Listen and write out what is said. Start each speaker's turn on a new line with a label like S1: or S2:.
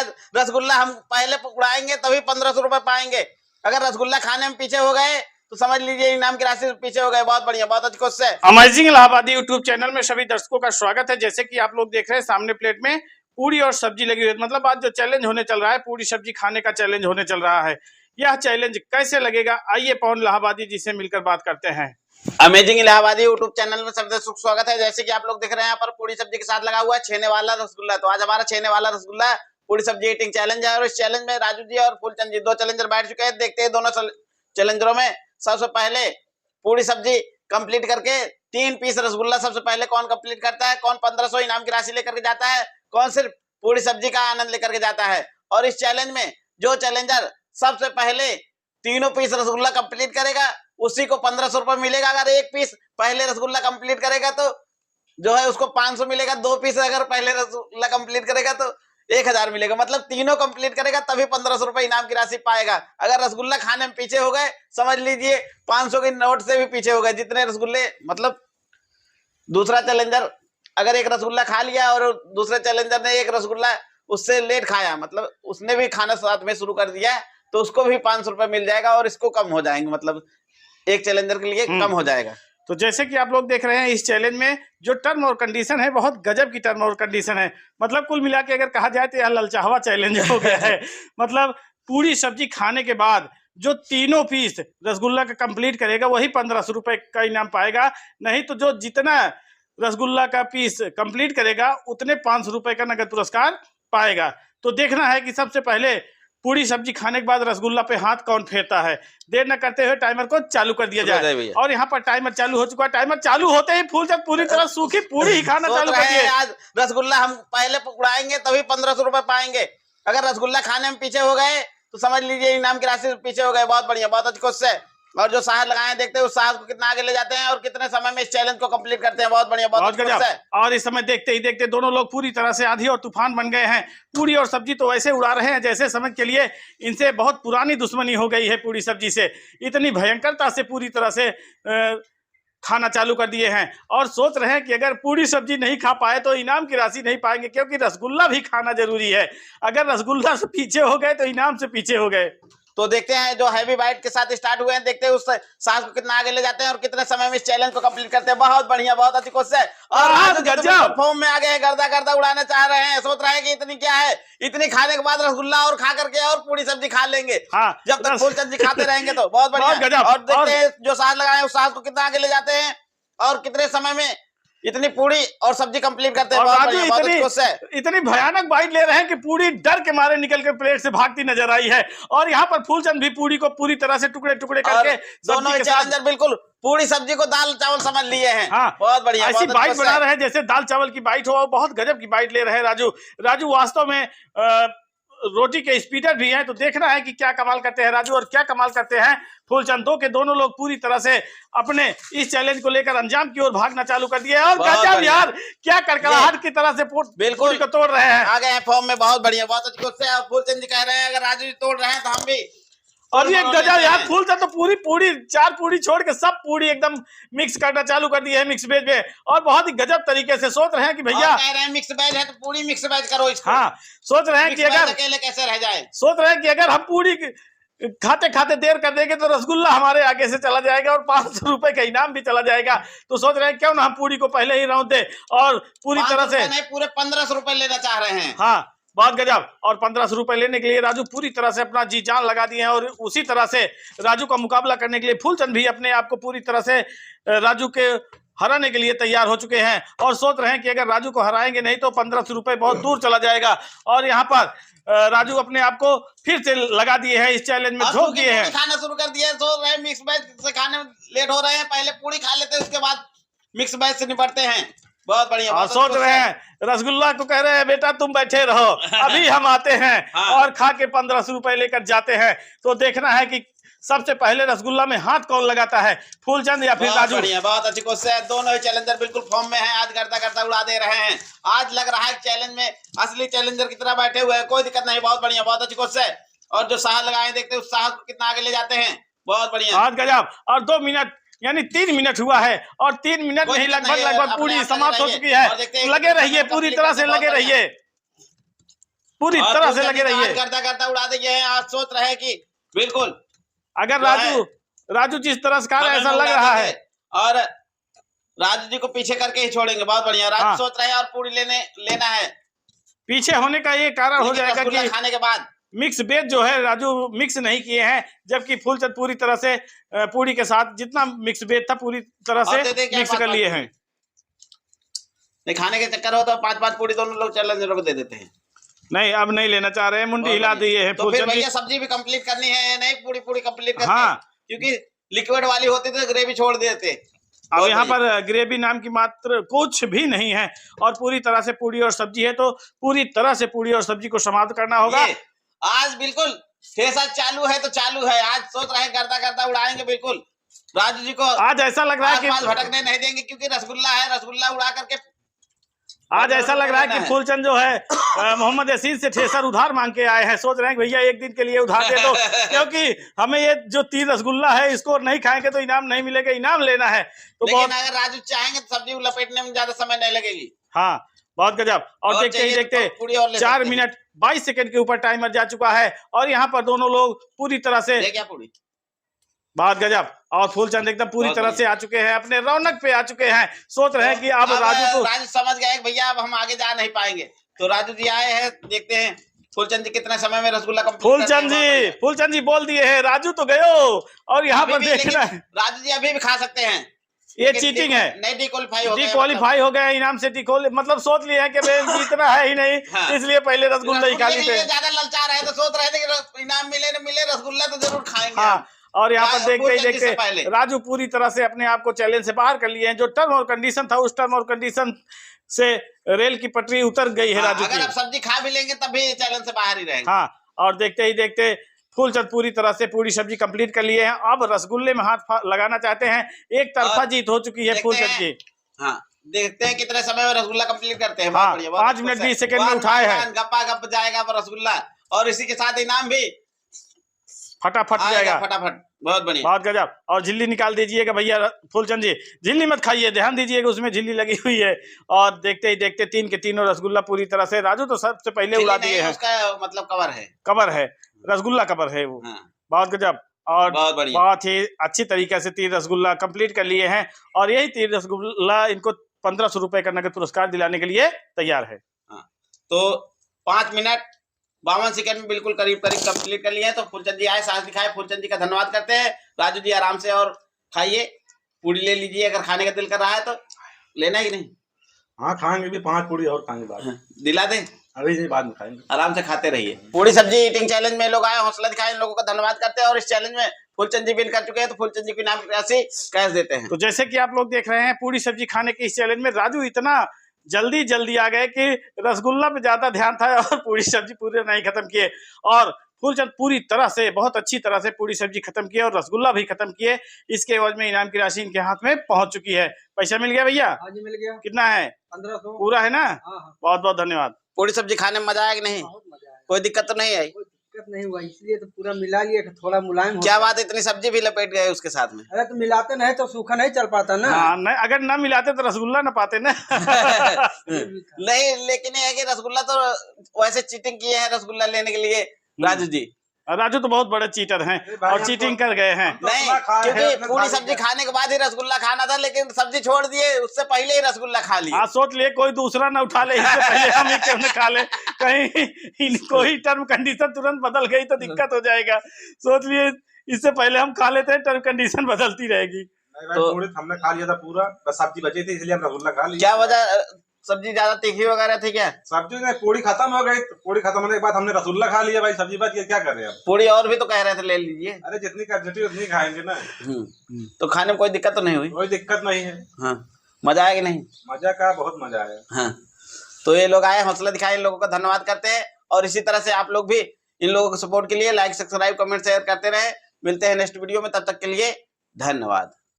S1: आज रसगुल्ला हम पहले उड़ाएंगे तभी 1500 रुपए पाएंगे। अगर रसगुल्ला खाने में पीछे हो गए तो समझ लीजिए इनाम की राशि पीछे हो गए। बहुत बढ़िया, बहुत अच्छी कोशिश है।
S2: अमेजिंग इलाहाबादी यूट्यूब चैनल में सभी दर्शकों का स्वागत है। जैसे कि आप लोग देख रहे हैं सामने प्लेट में पूरी और सब्जी लगी हुई है। मतलब आज जो चैलेंज होने चल रहा है, पूरी सब्जी खाने का चैलेंज होने चल रहा है। यह चैलेंज कैसे लगेगा, आइए पवन इलाहाबादी जी से मिलकर बात करते हैं।
S1: अमेजिंग इलाहाबादी यूट्यूब चैनल में सबसे सुख स्वागत है। जैसे कि आप लोग देख रहे हैं यहाँ पर पूरी सब्जी के साथ लगा हुआ है छेने वाला रसगुल्ला। तो आज हमारा छेने वाला रसगुल्ला पूरी सब्जी ईटिंग चैलेंज है और इस चैलेंज में राजू जी और फूलचंद जी दो चैलेंजर बैठ चुके हैं। देखते हैं दोनों चैलेंजरों में सबसे पहले पूरी सब्जी कंप्लीट करके 3 पीस रसगुल्ला सबसे पहले कौन कंप्लीट करता है, कौन 1500 इनाम की राशि लेकर के जाता है, कौन सिर्फ पूरी सब्जी का आनंद लेकर के जाता है। और इस चैलेंज में जो चैलेंजर सबसे पहले तीनों पीस रसगुल्ला कंप्लीट करेगा उसी को 1500 रुपए मिलेगा। अगर एक पीस पहले रसगुल्ला कंप्लीट करेगा तो जो है उसको 500 मिलेगा। 2 पीस अगर पहले रसगुल्ला कंप्लीट करेगा तो 1000 मिलेगा। मतलब तीनों कंप्लीट करेगा तभी 1500 रुपए इनाम की राशि पाएगा। अगर रसगुल्ला खाने में पीछे हो गए समझ लीजिए 500 के नोट से भी पीछे हो गए जितने रसगुल्ले। मतलब दूसरा चैलेंजर अगर एक रसगुल्ला खा लिया और दूसरे चैलेंजर ने एक रसगुल्ला उससे लेट खाया, मतलब उसने भी खाना साथ में शुरू कर दिया तो उसको भी 500 रुपए मिल जाएगा और इसको कम हो जाएंगे। मतलब एक चैलेंजर के लिए कम हो जाएगा।
S2: तो जैसे कि आप लोग देख रहे हैं इस चैलेंज में जो टर्म और कंडीशन है बहुत गजब की टर्म और कंडीशन है। मतलब कुल मिला के अगर कहा जाए तो यह ललचावा चैलेंज हो गया है। मतलब पूरी सब्जी खाने के बाद जो तीनों पीस रसगुल्ला का कंप्लीट करेगा वही 1500 रुपए का इनाम पाएगा। नहीं तो जो जितना रसगुल्ला का पीस कंप्लीट करेगा उतने 500 रुपए का नगद पुरस्कार पाएगा। तो देखना है कि सबसे पहले पूरी सब्जी खाने के बाद रसगुल्ला पे हाथ कौन फेरता है। देर न करते हुए टाइमर को चालू कर दिया जाए। और यहाँ पर टाइमर चालू हो चुका है। टाइमर चालू होते ही फूलचंद पूरी तरह सूखी पूरी ही खाना चालू कर दिए।
S1: आज रसगुल्ला हम पहले उड़ाएंगे तभी 1500 रुपए पाएंगे। अगर रसगुल्ला खाने में पीछे हो गए तो समझ लीजिए इनाम की राशि पीछे हो गए। बहुत बढ़िया, बहुत अच्छी कोशिश है। और जो साहब लगाए देखते हैं उस साहब को कितना आगे ले जाते हैं और कितने समय में इस चैलेंज को कंप्लीट करते हैं। बहुत बढ़िया, बहुत अच्छी कोशिश है।
S2: और इस समय देखते ही देखते दोनों लोग पूरी तरह से आंधी और तूफान बन गए हैं। पूरी और सब्जी तो ऐसे उड़ा रहे हैं जैसे समझ के लिए इनसे बहुत पुरानी दुश्मनी हो गई है। पूरी सब्जी से इतनी भयंकरता से पूरी तरह से खाना चालू कर दिए हैं और सोच रहे हैं कि अगर पूरी सब्जी नहीं खा पाए तो इनाम की राशि नहीं पाएंगे, क्योंकि रसगुल्ला भी खाना जरूरी है। अगर रसगुल्ला से पीछे हो गए तो इनाम से पीछे हो गए।
S1: तो देखते हैं जो हैवी बाइट के साथ स्टार्ट हुए हैं, देखते हैं उस सांस को कितना आगे ले जाते हैं और कितने समय में इस चैलेंज को कंप्लीट करते हैं। बहुत बढ़िया, बहुत अच्छी कोशिश है। और आज फॉर्म में आ गए, गर्दा गर्दा उड़ाना चाह रहे हैं। सोच रहे हैं कि इतनी क्या है, इतनी खाने के बाद रसगुल्ला और खा करके और पूरी सब्जी खा लेंगे।
S2: हाँ,
S1: जब तक फूलचंद जी खाते रहेंगे तो बहुत बढ़िया। और देखते हैं जो सांस लगाए उस सांस को कितना आगे ले जाते हैं और कितने समय में इतनी पूरी और सब्जी कंप्लीट करते हैं।
S2: इतनी भयानक बाइट ले रहे हैं कि पूरी डर के मारे निकल के प्लेट से भागती नजर आई है। और यहाँ पर फूलचंद भी पूरी को पूरी तरह से टुकड़े टुकड़े करके
S1: दोनों चैलेंजर बिल्कुल पूरी सब्जी को दाल चावल समझ लिए हैं।
S2: हाँ,
S1: बहुत बढ़िया,
S2: ऐसी बाइट बना रहे हैं जैसे दाल चावल की बाइट हो। बहुत गजब की बाइट ले रहे हैं राजू वास्तव में रोटी के स्पीडर भी हैं। तो देखना है कि क्या कमाल करते हैं राजू और क्या कमाल करते हैं फूलचंद। के दोनों लोग पूरी तरह से अपने इस चैलेंज को लेकर अंजाम की ओर भागना चालू कर दिया है। और गजब यार, क्या कड़कड़ाहट की तरह से
S1: बिल्कुल
S2: को तोड़ रहे हैं।
S1: आ गए हैं फॉर्म में। बहुत बढ़िया, बहुत अच्छी कोशिश है। फूलचंद जी कह रहे हैं अगर राजू जी तोड़ रहे हैं तो हम भी।
S2: और ये गजब यार, फूलचंद तो पूरी 4 पूरी छोड़ के सब पूरी एकदम मिक्स करना चालू कर दिया है मिक्स वेज में। और बहुत ही गजब तरीके से सोच रहे हैं कि भैया
S1: कह रहे हैं मिक्स वेज है तो पूरी मिक्स वेज करो इसको।
S2: हाँ, सोच रहे हैं कि अगर
S1: अकेले कैसे रह जाए।
S2: सोच रहे हैं कि अगर हम पूरी खाते खाते देर कर देंगे तो रसगुल्ला हमारे आगे से चला जाएगा और 500 रुपए का इनाम भी चला जाएगा। तो सोच रहे हैं क्यों ना हम पूरी को पहले ही राउंड दे और पूरी तरह से
S1: नहीं, पूरे 1500 रुपए लेना चाह रहे हैं।
S2: हाँ, बहुत गजब। और 1500 रुपए लेने के लिए राजू पूरी तरह से अपना जी जान लगा दिए हैं। और उसी तरह से राजू का मुकाबला करने के लिए फूलचंद भी अपने आप को पूरी तरह से राजू के हराने के लिए तैयार हो चुके हैं। और सोच रहे हैं कि अगर राजू को हराएंगे नहीं तो 1500 रुपए बहुत दूर चला जाएगा। और यहाँ पर राजू अपने आप को फिर से लगा दिए हैं इस चैलेंज में, झोंक दिए हैं।
S1: खाना शुरू कर दिया है। सोच रहे हैं मिक्स वेज से खाने में लेट हो रहे हैं, पहले पूरी खा लेते हैं उसके बाद मिक्स वेज से निपटते हैं। बहुत बढ़िया।
S2: और सोच रहे हैं रसगुल्ला को कह रहे हैं बेटा तुम बैठे रहो अभी हम आते हैं। और खा के 1500 रुपए लेकर जाते हैं। तो देखना है कि सबसे पहले रसगुल्ला में हाथ कौन लगाता है, फूलचंद या फिर राजू।
S1: बढ़िया, बहुत अच्छी कोशिश है। दोनों ही चैलेंजर बिल्कुल फॉर्म में हैं। आज करता करता उड़ा दे रहे हैं। आज लग रहा है चैलेंज में असली चैलेंजर की तरह बैठे हुए हैं। कोई दिक्कत नहीं, बहुत बढ़िया, बहुत अच्छी कोशिश है। और जो साहब लगाए देखते हैं उस साहब को कितना आगे ले जाते हैं। बहुत बढ़िया,
S2: आज गजब। और 2 मिनट यानी 3 मिनट हुआ है और 3 मिनट में ही लगभग पूरी समाप्त हो चुकी है। लगे रहिए, पूरी तरह से लगे रहिए। पूरी
S1: और
S2: तरह से
S1: फूलचंद
S2: लगे
S1: जी तो
S2: रहिए।
S1: आज करता करता उड़ा देंगे हैं, आज सोच रहे हैं कि बिल्कुल
S2: अगर
S1: जो है,
S2: राजू जिस तरह से
S1: बगल
S2: ऐसा
S1: में
S2: लग
S1: उड़ा
S2: रहा
S1: देंगे
S2: है।
S1: और राजू जी को पीछे करके ही छोड़ेंगे। बहुत बढ़िया, राजू
S2: हाँ।
S1: सोच रहे हैं और पूरी लेना है,
S2: पीछे होने का ये कारण हो
S1: लेकिन
S2: जाएगा
S1: रसगुल्ला
S2: कि
S1: खाने के बाद
S2: मिक्स वेज जो है राजू मिक्स नहीं किए हैं, जबकि फूलचंद पूरी तरह से पूरी के साथ जितना मिक्स वेज था पूरी तरह
S1: और
S2: से
S1: दे दे क्या
S2: मिक्स कर
S1: 5-5
S2: लिए
S1: पूरी।
S2: हैं।
S1: नहीं खाने के चक्कर हो तो 5-5 पूरी दोनों लोग चैलेंजरों को दे देते हैं।
S2: नहीं अब नहीं लेना चाह रहे हैं, मुंडी
S1: बहुत
S2: हिला
S1: बढ़िया।
S2: दिए हैं
S1: तो फिर
S2: फूलचंद जी।
S1: भैया सब्जी भी कंप्लीट करनी है, नहीं पूरी पूरी कंप्लीट करते
S2: हाँ।
S1: क्योंकि लिक्विड वाली होती तो ग्रेवी छोड़ देते।
S2: अब यहाँ पर ग्रेवी नाम की मात्र कुछ भी नहीं है और पूरी तरह से पूरी और सब्जी है, तो पूरी तरह से पूरी और सब्जी को समाप्त करना होगा।
S1: आज बिल्कुल ठेसा चालू है तो चालू है, आज सोच रहे हैं करता करता उड़ाएंगे बिल्कुल। राजू जी को
S2: आज ऐसा लग रहा है
S1: आसपास
S2: कि
S1: भटकने नहीं देंगे क्योंकि रसगुल्ला है, रसगुल्ला उड़ा करके
S2: आज ऐसा लग रहा है कि फूलचंद जो है मोहम्मद यासीन से ठेसर उधार मांग के आए हैं। सोच रहे हैं कि भैया एक दिन के लिए उधार दे दो, क्योंकि हमें ये जो 3 रसगुल्ला है इसको नहीं खाएंगे तो इनाम नहीं मिलेगा, इनाम लेना है। तो
S1: लेकिन
S2: बहुत
S1: अगर राजू चाहेंगे तो सब्जी लपेटने में ज्यादा समय नहीं लगेगी।
S2: हाँ बहुत गजब। और देखते ही देखते 4 मिनट 22 सेकंड के ऊपर टाइमर जा चुका है और यहाँ पर दोनों लोग पूरी तरह से
S1: पूरी
S2: बहुत गजब। और फूलचंद एकदम पूरी तरह से आ चुके हैं, अपने रौनक पे आ चुके हैं। सोच रहे हैं कि अब
S1: राजू समझ गए भैया अब हम आगे जा नहीं पाएंगे, तो राजू जी आए हैं, देखते हैं फूलचंद जी कितने समय में रसगुल्ला कंप्लीट।
S2: फूलचंद जी बोल दिए हैं राजू तो गयो और यहाँ पर देखना है।
S1: राजू जी अभी भी खा सकते हैं,
S2: ये चीटिंग है,
S1: नहीं
S2: डिक्वालीफाई हो गया इनाम से। मतलब सोच लिया कि जीतना है ही नहीं, इसलिए पहले रसगुल्ला ही खा लिए।
S1: ज्यादा ललचा रहे तो सोच रहे थे कि इनाम मिले न मिले रसगुल्ला तो जरूर खाएंगे।
S2: हाँ। और यहाँ पर देखते ही देखते राजू पूरी तरह से अपने आप को चैलेंज से बाहर कर लिए हैं। जो टर्म और कंडीशन था उस टर्म और कंडीशन से रेल की पटरी उतर गई है राजू की।
S1: अगर आप सब्जी खा भी लेंगे तब भी चैलेंज से बाहर ही रहेंगे।
S2: हाँ। और देखते ही देखते फूलचंद पूरी तरह से पूरी सब्जी कंप्लीट कर लिए हैं। अब रसगुल्ले में हाथ लगाना चाहते हैं। एक तरफा जीत हो चुकी है फूलचंद की।
S1: हाँ देखते हैं कितने समय में रसगुल्ला कंप्लीट करते हैं।
S2: हाँ, 5 मिनट 20 सेकंड में उठाए हैं।
S1: गप्पा गप जाएगा रसगुल्ला और इसी के साथ इनाम भी
S2: फटाफट जाएगा।
S1: फटाफट बहुत बढ़िया,
S2: बहुत गजब। और झिल्ली निकाल दीजिएगा भैया फूलचंद जी, झिल्ली मत खाइए, ध्यान दीजिएगा उसमें झिल्ली लगी हुई है। और देखते ही देखते 3 के तीनों रसगुल्ला पूरी तरह से राजू तो सबसे पहले उड़ा दिए हैं।
S1: उसका मतलब
S2: कवर है रसगुल्ला कवर है वो। बहुत गजब। और बहुत ही अच्छी तरीके से 3 रसगुल्ला कंप्लीट कर लिए हैं और यही 3 रसगुल्ला इनको 1500 रुपए का नगद पुरस्कार दिलाने के लिए तैयार है।
S1: तो 5 मिनट 52 सेकंड में बिल्कुल करीब कंप्लीट कर लिए हैं। तो फूलचंद जी आए, साहस दिखाए, फूलचंद जी का धन्यवाद करते हैं। राजू जी आराम से और खाइए, पूरी ले लीजिए, अगर खाने का दिल कर रहा है तो लेना ही नहीं।
S3: हाँ खाएंगे भी, 5 पूरी और खाएंगे बाद
S1: दिला दे,
S3: अभी नहीं बाद में खाएंगे।
S1: आराम से खाते रहिए। पूरी सब्जी ईटिंग चैलेंज में लोग आए, हौसला दिखाए, इन लोगों का धन्यवाद करते हैं। और इस चैलेंज में फूलचंद जी विन कर चुके हैं, तो फूलचंद जी की नाम राशि कैश देते हैं।
S2: तो जैसे कि आप लोग देख रहे हैं पूरी सब्जी खाने के इस चैलेंज में राजू इतना जल्दी आ गए कि रसगुल्ला पे ज्यादा ध्यान था और पूरी सब्जी पूरे नहीं खत्म किए। और फूलचंद पूरी तरह से बहुत अच्छी तरह से पूरी सब्जी खत्म किए और रसगुल्ला भी खत्म किए। इसके एवज में इनाम की राशि इनके हाथ में पहुंच चुकी है। पैसा मिल गया भैया?
S4: हाँ जी मिल गया।
S2: कितना है?
S4: 1500
S2: पूरा है ना?
S4: हाँ।
S2: बहुत बहुत धन्यवाद।
S1: पूरी सब्जी खाने में मजा आया कि नहीं?
S4: बहुत मजा आया,
S1: कोई दिक्कत तो नहीं आई?
S4: कोई दिक्कत नहीं हुआ, इसलिए तो पूरा मिला लिया, थोड़ा मुलायम।
S1: क्या बात, इतनी सब्जी भी लपेट गए उसके साथ में?
S4: अरे तो मिलाते नहीं तो सूखा नहीं चल पाता ना।
S2: हाँ, नहीं अगर ना मिलाते तो रसगुल्ला ना पाते ना।
S1: नहीं लेकिन ये है कि रसगुल्ला तो वैसे चीटिंग किए हैं रसगुल्ला लेने के लिए राजू जी।
S2: राजू तो बहुत बड़े चीटर हैं और चीटिंग कर गए हैं।
S1: नहीं क्योंकि पूरी सब्जी खाने के बाद ही रसगुल्ला खाना था, लेकिन सब्जी छोड़ दिए, उससे पहले ही रसगुल्ला खा लिया।
S2: हाँ सोच लिए कोई दूसरा ना उठा ले, इससे पहले हम ही क्यों न खा ले, कहीं कोई टर्म कंडीशन तुरंत बदल गई तो दिक्कत हो जाएगा। सोच लिए इससे पहले हम खा लेते हैं, टर्म कंडीशन बदलती रहेगी।
S3: तो हमने खा लिया था पूरा, बस सब्जी बची थी इसलिए हम रसगुल्ला खा लिया।
S1: क्या वजह, सब्जी ज्यादा तीखी वगैरह थी क्या?
S3: सब्जी नहीं, पूरी खत्म हो गई, पूरी खत्म होने के बाद हमने रसगुल्ला खा लिया। भाई सब्जी बच गई, क्या कर रहे हैं?
S1: पूरी और भी तो कह रहे थे ले लीजिए।
S3: अरे जितनी कैपेसिटी उतनी खाएंगे ना।
S1: तो खाने में कोई दिक्कत तो नहीं हुई?
S3: कोई दिक्कत नहीं है।
S1: हाँ मजा आया कि नहीं?
S3: मजा का बहुत मजा आया।
S1: हाँ तो ये लोग आए, हौसला दिखाए, इन लोगों का धन्यवाद करते हैं। और इसी तरह से आप लोग भी इन लोगों को सपोर्ट के लिए लाइक सब्सक्राइब कमेंट शेयर करते रहे। मिलते हैं नेक्स्ट वीडियो में, तब तक के लिए धन्यवाद।